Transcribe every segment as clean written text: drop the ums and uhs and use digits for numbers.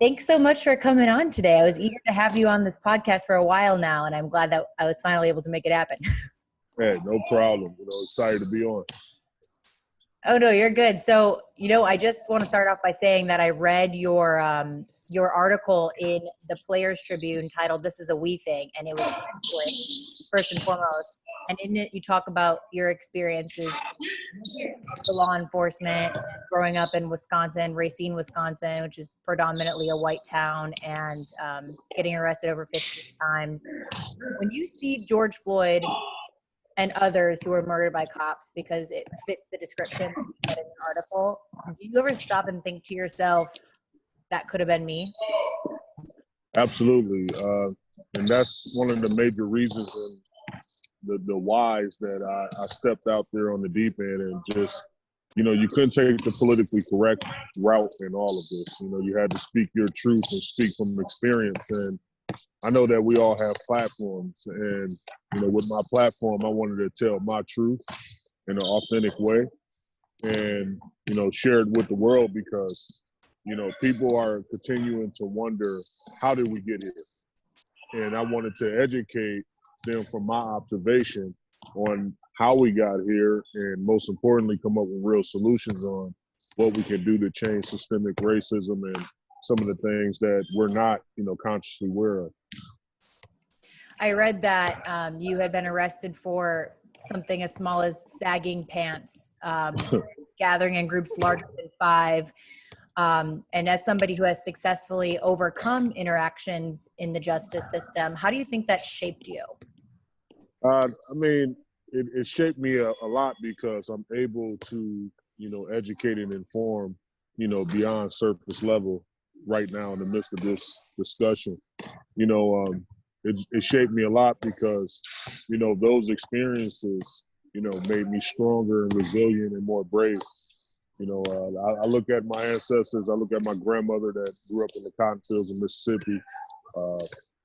Thanks so much for coming on today. I was eager to have you on this podcast for a while now, and I'm glad that I was finally able to make it happen. Hey, no problem. Excited to be on. Oh, no, you're good. So, I just want to start off by saying that I read your article in the Players Tribune titled "This Is a We Thing," and it was excellent, first and foremost. And in it, you talk about your experiences with law enforcement, growing up in Wisconsin, Racine, Wisconsin, which is predominantly a white town, and getting arrested over 15 times. When you see George Floyd and others who were murdered by cops because it fits the description that you get in the article, do you ever stop and think to yourself, that could have been me? Absolutely. And that's one of the major reasons and the whys that I stepped out there on the deep end and just, you couldn't take the politically correct route in all of this. You had to speak your truth and speak from experience. And I know that we all have platforms, and with my platform, I wanted to tell my truth in an authentic way, and share it with the world because people are continuing to wonder, how did we get here? And I wanted to educate them from my observation on how we got here, and most importantly, come up with real solutions on what we can do to change systemic racism and some of the things that we're not, consciously aware of. I read that you had been arrested for something as small as sagging pants, gathering in groups larger than 5. And as somebody who has successfully overcome interactions in the justice system, how do you think that shaped you? It shaped me a lot because I'm able to, educate and inform, beyond surface level right now in the midst of this discussion. It shaped me a lot because, those experiences, made me stronger and resilient and more brave. I look at my ancestors. I look at my grandmother that grew up in the cotton fields in Mississippi.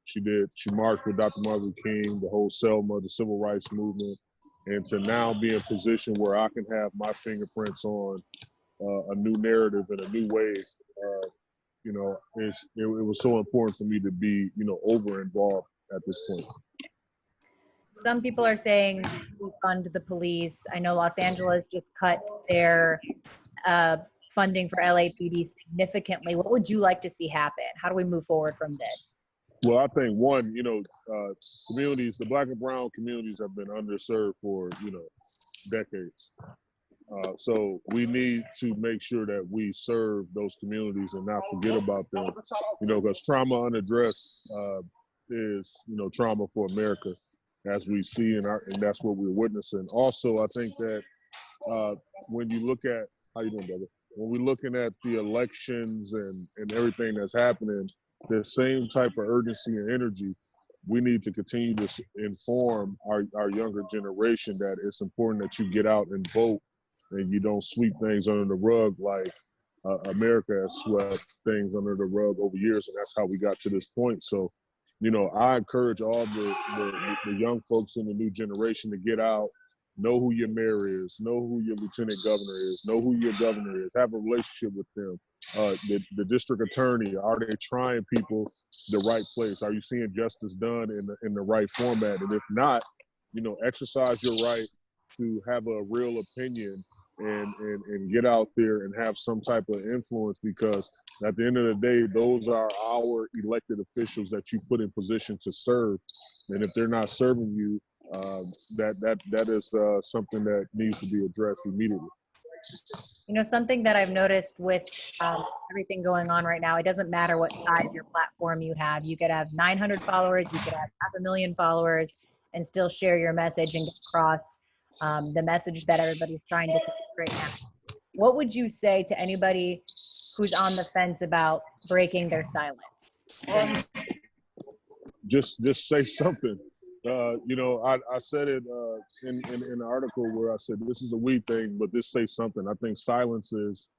She marched with Dr. Martin Luther King, the whole Selma, the civil rights movement, and to now be in a position where I can have my fingerprints on a new narrative and a new wave. It was so important for me to be, over involved at this point. Some people are saying we fund the police. I know Los Angeles just cut their funding for LAPD significantly. What would you like to see happen? How do we move forward from this? Well, I think one, communities, the Black and brown communities have been underserved for, decades. So we need to make sure that we serve those communities and not forget about them, because trauma unaddressed is, trauma for America, as we see and that's what we're witnessing. Also, I think that when you look at, how you doing, brother? When we're looking at the elections and everything that's happening, the same type of urgency and energy, we need to continue to inform our younger generation that it's important that you get out and vote and you don't sweep things under the rug like America has swept things under the rug over years, and that's how we got to this point. So, I encourage all the young folks in the new generation to get out, know who your mayor is, know who your lieutenant governor is, know who your governor is, have a relationship with them. The district attorney, are they trying people the right place? Are you seeing justice done in the right format? And if not, exercise your right to have a real opinion and get out there and have some type of influence, because at the end of the day, those are our elected officials that you put in position to serve. And if they're not serving you, that is something that needs to be addressed immediately. Something that I've noticed with everything going on right now, it doesn't matter what size your platform you have. You could have 900 followers, you could have 500,000 followers, and still share your message and get across the message that everybody's trying to right now. What would you say to anybody who's on the fence about breaking their silence? Just say something. I said it in an article where I said, this is a we thing, but this say something. I think silence is,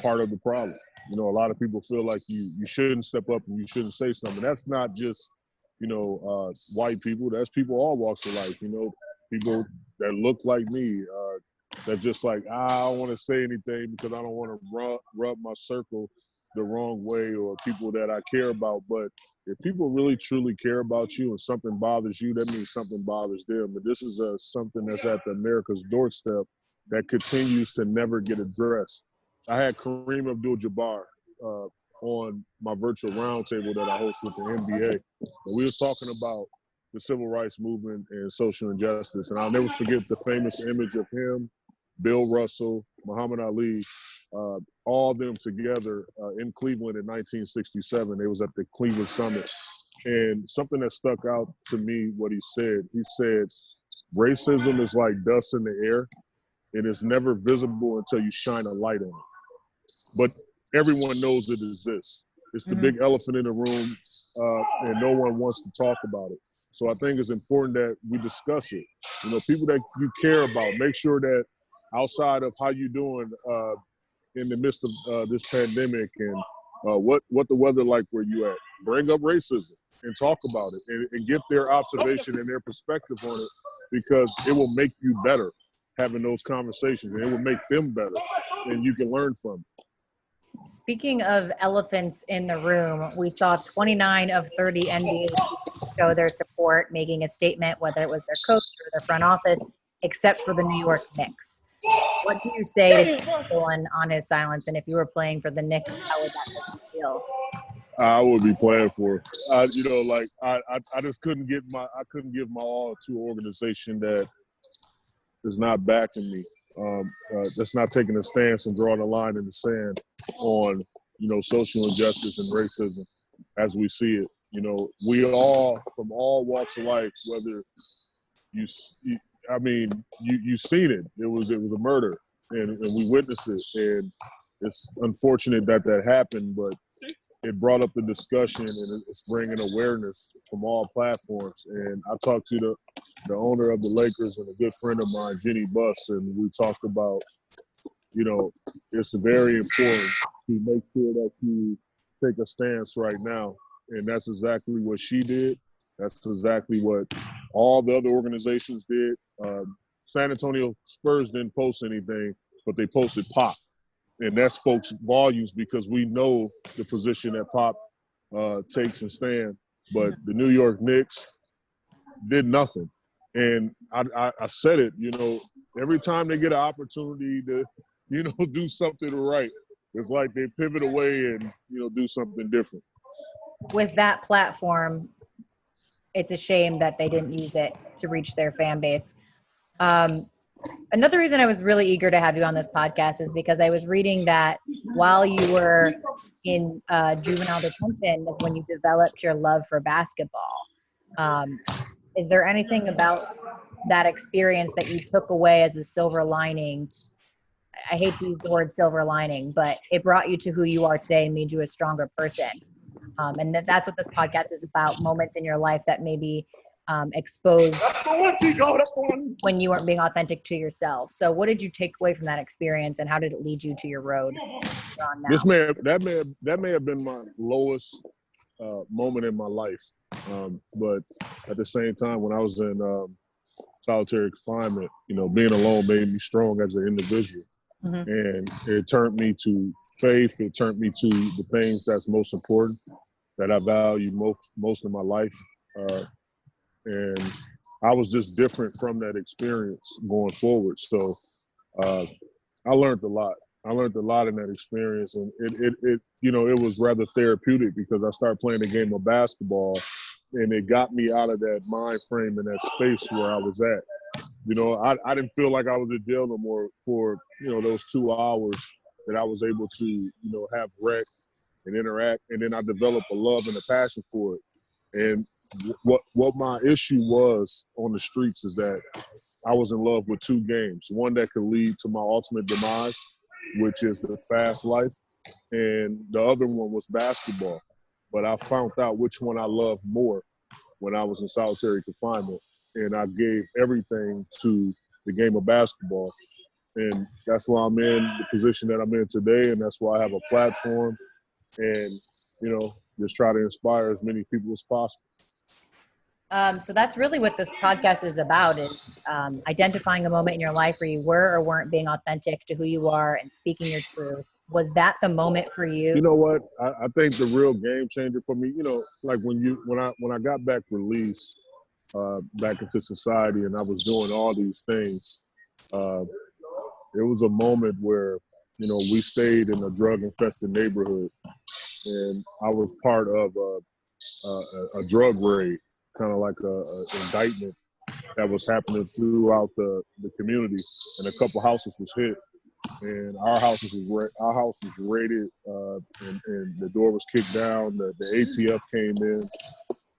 part of the problem. A lot of people feel like you shouldn't step up and you shouldn't say something. That's not just, white people. That's people all walks of life. People that look like me, that just like, I don't want to say anything because I don't want to rub my circle the wrong way or people that I care about. But if people really truly care about you and something bothers you, that means something bothers them. But this is something that's at the America's doorstep that continues to never get addressed. I had Kareem Abdul-Jabbar on my virtual roundtable that I host with the NBA. And we were talking about the civil rights movement and social injustice. And I'll never forget the famous image of him, Bill Russell, Muhammad Ali, all of them together in Cleveland in 1967. They was at the Cleveland Summit. And something that stuck out to me, what he said, racism is like dust in the air, and it's never visible until you shine a light on it. But everyone knows it exists. It's the big elephant in the room, and no one wants to talk about it. So I think it's important that we discuss it. You know, people that you care about, make sure that outside of how you doing in the midst of this pandemic and what the weather like where you at, bring up racism and talk about it and get their observation and their perspective on it, because it will make you better having those conversations, and it will make them better, and you can learn from it. Speaking of elephants in the room, we saw 29 of 30 NBA show their support, making a statement, whether it was their coach or their front office, except for the New York Knicks. What do you say to people on his silence? And if you were playing for the Knicks, how would that make you feel? I would be playing for it. I just couldn't give my all to an organization that is not backing me. That's not taking a stance and drawing a line in the sand on, social injustice and racism as we see it. We all, from all walks of life, whether you've seen it. It was a murder, and we witnessed it, and it's unfortunate that happened, but it brought up the discussion, and it's bringing awareness from all platforms. And I talked to the owner of the Lakers and a good friend of mine, Jenny Buss, and we talked about, it's very important to make sure that you take a stance right now. And that's exactly what she did. That's exactly what all the other organizations did. San Antonio Spurs didn't post anything, but they posted Pop. And that spoke volumes, because we know the position that Pop takes and stand. But the New York Knicks did nothing. And I said it, every time they get an opportunity to, do something right, it's like they pivot away and, do something different. With that platform, it's a shame that they didn't use it to reach their fan base. Another reason I was really eager to have you on this podcast is because I was reading that while you were in juvenile detention is when you developed your love for basketball. Is there anything about that experience that you took away as a silver lining? I hate to use the word silver lining, but it brought you to who you are today and made you a stronger person. And that's what this podcast is about, moments in your life that maybe exposed when you weren't being authentic to yourself. So what did you take away from that experience, and how did it lead you to your road you're on now? That may have been my lowest moment in my life. But at the same time, when I was in solitary confinement, being alone made me strong as an individual. Mm-hmm. And it turned me to faith. It turned me to the things that's most important, that I value most in my life. And I was just different from that experience going forward. So I learned a lot. I learned a lot in that experience, and it was rather therapeutic, because I started playing the game of basketball, and it got me out of that mind frame and that space where I was at. I didn't feel like I was in jail no more for, those 2 hours that I was able to, have rec and interact. And then I developed a love and a passion for it. And what my issue was on the streets is that I was in love with two games. One that could lead to my ultimate demise, which is the fast life. And the other one was basketball. But I found out which one I loved more when I was in solitary confinement. And I gave everything to the game of basketball. And that's why I'm in the position that I'm in today. And that's why I have a platform and, just try to inspire as many people as possible. So that's really what this podcast is about, is identifying a moment in your life where you were or weren't being authentic to who you are and speaking your truth. Was that the moment for you? You know what? I think the real game changer for me, like when I got back released back into society and I was doing all these things, it was a moment where, we stayed in a drug-infested neighborhood, and I was part of a drug raid, kind of like a indictment that was happening throughout the community, and a couple houses was hit, and our house was raided, and the door was kicked down. The ATF came in,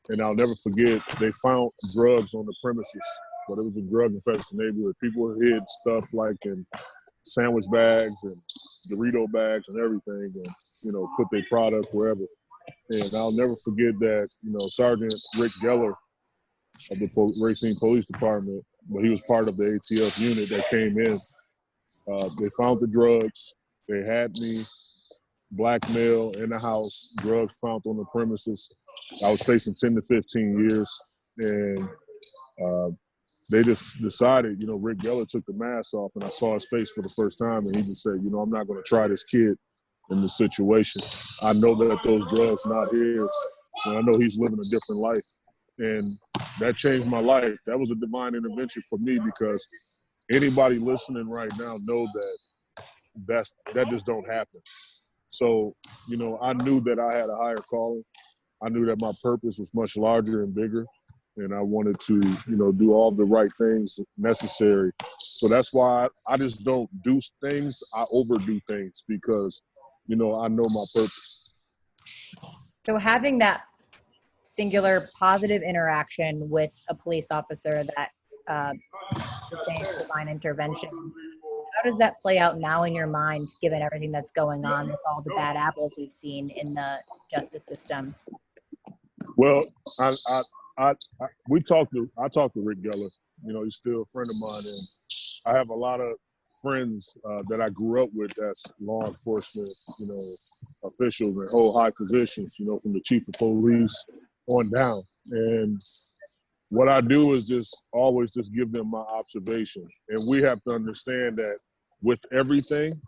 and I'll never forget, they found drugs on the premises, but it was a drug-infested neighborhood. People hid stuff like in sandwich bags and Dorito bags and everything, and put their product wherever. And I'll never forget that, Sergeant Rick Geller of the Racine Police Department, but he was part of the ATF unit that came in. They found the drugs. They had me blackmail in the house, drugs found on the premises. I was facing 10 to 15 years. And they just decided, Rick Geller took the mask off, and I saw his face for the first time, and he just said, I'm not going to try this kid in this situation. I know that those drugs not his, and I know he's living a different life. And that changed my life. That was a divine intervention for me, because anybody listening right now know that just don't happen. So, I knew that I had a higher calling. I knew that my purpose was much larger and bigger, and I wanted to, do all the right things necessary. So that's why I just don't do things. I overdo things because, I know my purpose. So having that singular positive interaction with a police officer that you're saying is divine intervention, how does that play out now in your mind, given everything that's going on with all the bad apples we've seen in the justice system? Well, I talked to Rick Geller. He's still a friend of mine, and I have a lot of friends that I grew up with that's law enforcement, officials and hold high positions, from the chief of police on down. And what I do is always give them my observation. And we have to understand that with everything,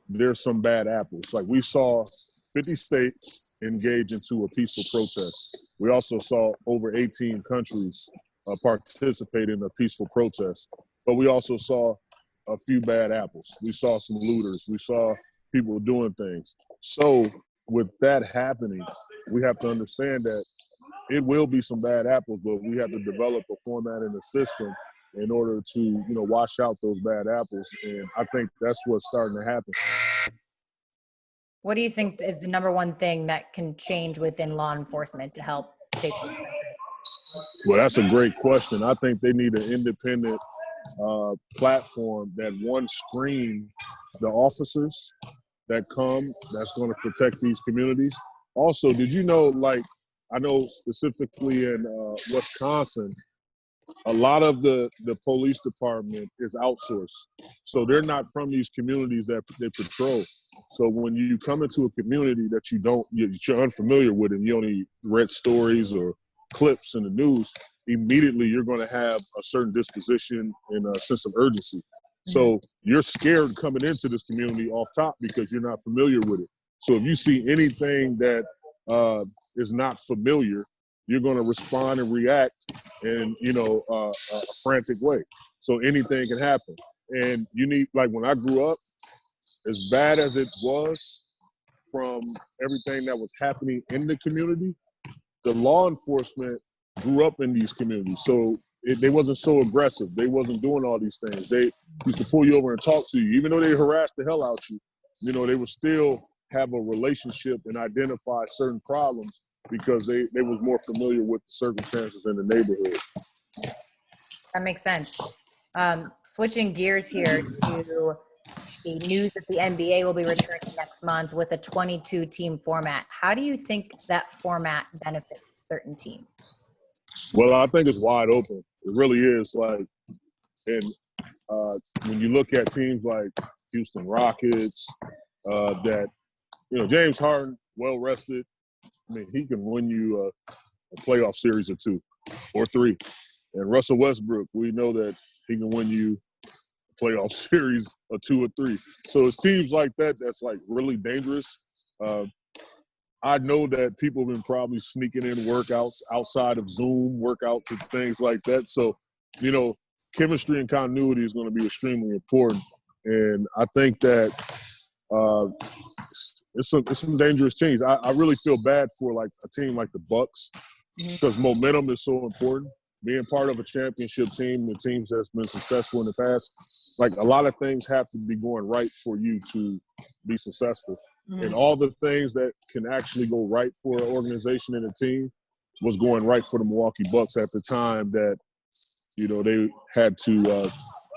there's some bad apples. Like, we saw 50 states engage into a peaceful protest. We also saw over 18 countries participate in a peaceful protest. But we also saw a few bad apples. We saw some looters. We saw people doing things. So with that happening, we have to understand that it will be some bad apples, but we have to develop a format and a system in order to, wash out those bad apples. And I think that's what's starting to happen. What do you think is the number one thing that can change within law enforcement to help shape the country? Well, that's a great question. I think they need an independent platform that screen the officers that come, that's going to protect these communities. Also, did you know, I know specifically in Wisconsin, a lot of the police department is outsourced. So they're not from these communities that they patrol. So when you come into a community that you're unfamiliar with, and you only read stories or clips in the news, immediately you're going to have a certain disposition and a sense of urgency. So you're scared coming into this community off top because you're not familiar with it. So if you see anything that is not familiar, you're going to respond and react in, a frantic way. So anything can happen. And you need, when I grew up, as bad as it was from everything that was happening in the community, the law enforcement grew up in these communities. So they wasn't so aggressive. They wasn't doing all these things. They used to pull you over and talk to you. Even though they harassed the hell out you, they would still have a relationship and identify certain problems because they was more familiar with the circumstances in the neighborhood. That makes sense. Switching gears here to the news that the NBA will be returning next month with a 22-team format. How do you think that format benefits certain teams? Well, I think it's wide open. It really is. And when you look at teams like Houston Rockets, that, James Harden, well rested. I mean, he can win you a playoff series or 2 or 3. And Russell Westbrook, we know that he can win you playoff series or 2 or 3. So it's teams like that that's like really dangerous. I know that people have been probably sneaking in workouts outside of Zoom workouts and things like that. So, you know, chemistry and continuity is going to be extremely important. And I think that it's some dangerous teams. I really feel bad for like a team like the Bucks because momentum is so important. Being part of a championship team, the teams that's been successful in the past, like a lot of things have to be going right for you to be successful. And all the things that can actually go right for an organization and a team was going right for the Milwaukee Bucks at the time that, you know, they had to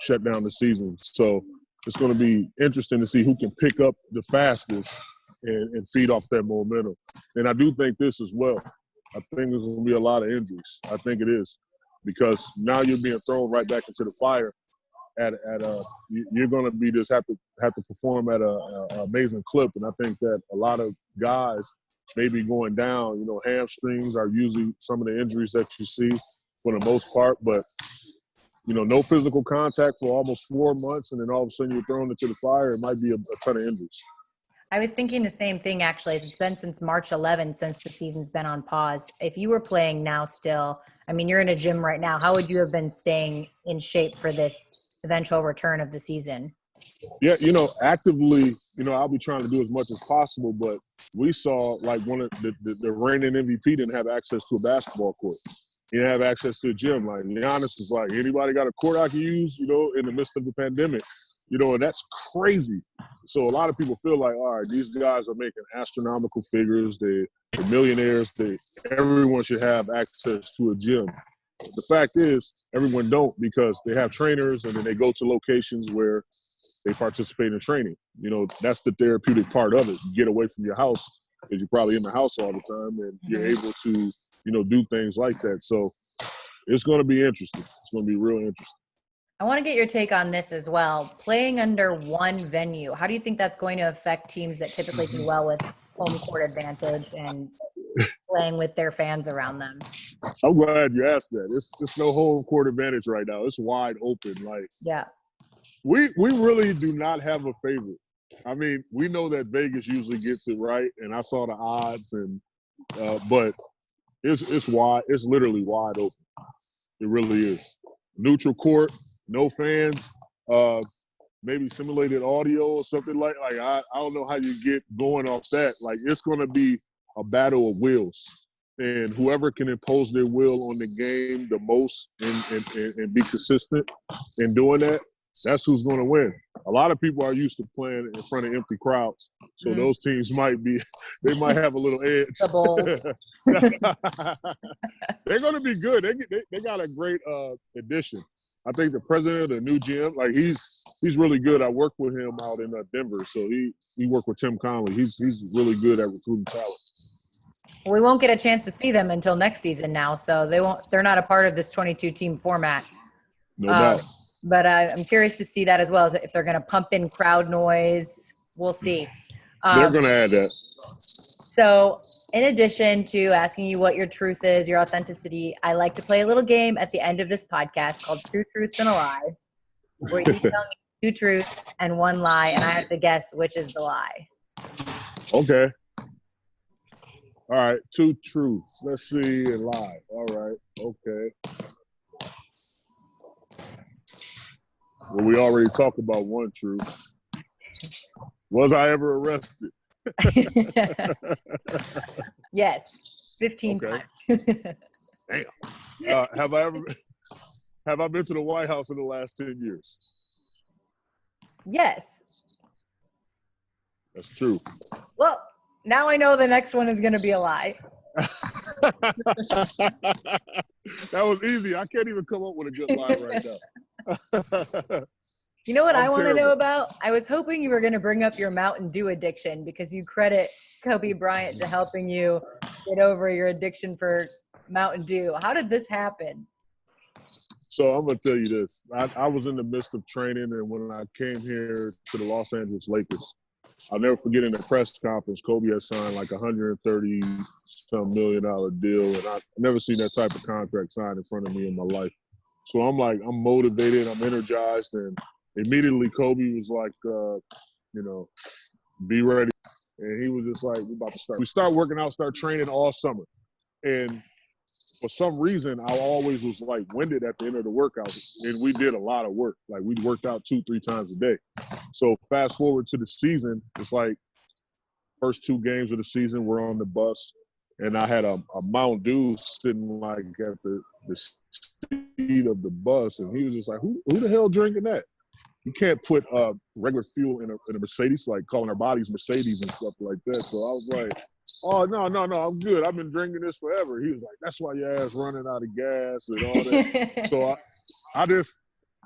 shut down the season. So it's going to be interesting to see who can pick up the fastest and feed off that momentum. And I do think this as well. I think there's going to be a lot of injuries. I think it is because now you're being thrown right back into the fire. You're going to be just have to perform at a amazing clip, and I think that a lot of guys may be going down. You know, hamstrings are usually some of the injuries that you see for the most part, but you know, no physical contact for almost 4 months, and then all of a sudden you're thrown into the fire. It might be a ton of injuries. I was thinking the same thing, actually. It's been since March 11th since the season's been on pause. If you were playing now still, I mean, you're in a gym right now. How would you have been staying in shape for this eventual return of the season? Yeah, you know, actively, you know, I'll be trying to do as much as possible, but we saw like one of the reigning MVP didn't have access to a basketball court. He didn't have access to a gym. Like Giannis was like, anybody got a court I can use, you know, in the midst of the pandemic? You know, and that's crazy. So a lot of people feel like, all right, these guys are making astronomical figures. They're millionaires. Everyone should have access to a gym. The fact is, everyone don't because they have trainers and then they go to locations where they participate in training. You know, that's the therapeutic part of it. You get away from your house because you're probably in the house all the time and you're able to, you know, do things like that. So it's going to be interesting. It's going to be real interesting. I want to get your take on this as well. Playing under one venue, how do you think that's going to affect teams that typically do well with home court advantage and playing with their fans around them? I'm glad you asked that. It's no home court advantage right now. It's wide open. Like, yeah, we really do not have a favorite. I mean, we know that Vegas usually gets it right, and I saw the odds, and but it's wide. It's literally wide open. It really is. Neutral court, no fans, maybe simulated audio or something like I don't know how you get going off that. Like, it's going to be a battle of wills. And whoever can impose their will on the game the most and be consistent in doing that, that's who's going to win. A lot of people are used to playing in front of empty crowds, so those teams might have a little edge. The Bulls. They're going to be good. They got a great addition. I think the president of the new gym, like he's really good. I worked with him out in Denver, so he worked with Tim Conley. He's really good at recruiting talent. We won't get a chance to see them until next season now, so they're not a part of this 22-team format. No doubt. But I'm curious to see that as well, if they're going to pump in crowd noise. We'll see. They're going to add that. So in addition to asking you what your truth is, your authenticity, I like to play a little game at the end of this podcast called Two Truths and a Lie, where you tell me 2 truths and 1 lie, and I have to guess which is the lie. Okay. All right, 2 truths. Let's see, and lie. All right, okay. Well, we already talked about 1 truth. Was I ever arrested? Yes, 15 times. Damn. Have I been to the White House in the last 10 years? Yes. That's true. Well, now I know the next one is going to be a lie. That was easy. I can't even come up with a good lie right now. You know what I want to know about? I was hoping you were going to bring up your Mountain Dew addiction because you credit Kobe Bryant to helping you get over your addiction for Mountain Dew. How did this happen? So I'm going to tell you this. I was in the midst of training, and when I came here to the Los Angeles Lakers, I'll never forget in the press conference, Kobe had signed like $130-some million deal, and I've never seen that type of contract signed in front of me in my life. So I'm like, I'm motivated, I'm energized, and immediately Kobe was like, be ready. And he was just like, we're about to start. We start working out, start training all summer. And for some reason, I always was like winded at the end of the workout. And we did a lot of work. Like we worked out 2-3 times a day. So fast forward to the season, it's like first 2 games of the season, we're on the bus. And I had a Mountain Dew sitting like at the seat of the bus. And he was just like, who the hell drinking that? You can't put regular fuel in a Mercedes, like calling our bodies Mercedes and stuff like that. So I was like, oh, no, I'm good. I've been drinking this forever. He was like, that's why your ass running out of gas and all that. So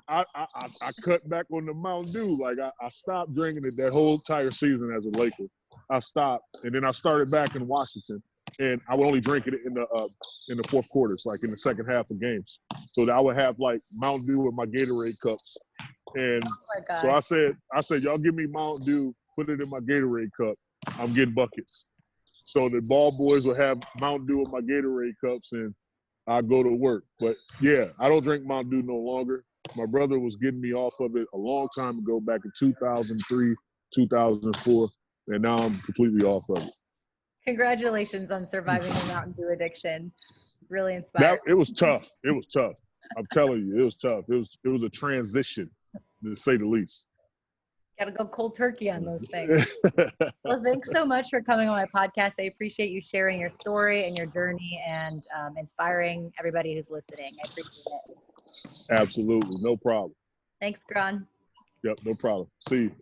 I cut back on the Mountain Dew. Like I stopped drinking it that whole entire season as a Laker. I stopped, and then I started back in Washington, and I would only drink it in the fourth quarters, like in the second half of games. So that I would have like Mountain Dew with my Gatorade cups. And so I said, y'all give me Mountain Dew, put it in my Gatorade cup. I'm getting buckets. So the ball boys will have Mountain Dew in my Gatorade cups, and I go to work. But yeah, I don't drink Mountain Dew no longer. My brother was getting me off of it a long time ago, back in 2003, 2004, and now I'm completely off of it. Congratulations on surviving the Mountain Dew addiction. Really inspiring. It was tough. It was tough. I'm telling you, it was tough. It was a transition, to say the least. Gotta go cold turkey on those things. Well, thanks so much for coming on my podcast. I appreciate you sharing your story and your journey and inspiring everybody who's listening. I appreciate it. Absolutely. No problem. Thanks, Caron. Yep, no problem. See you.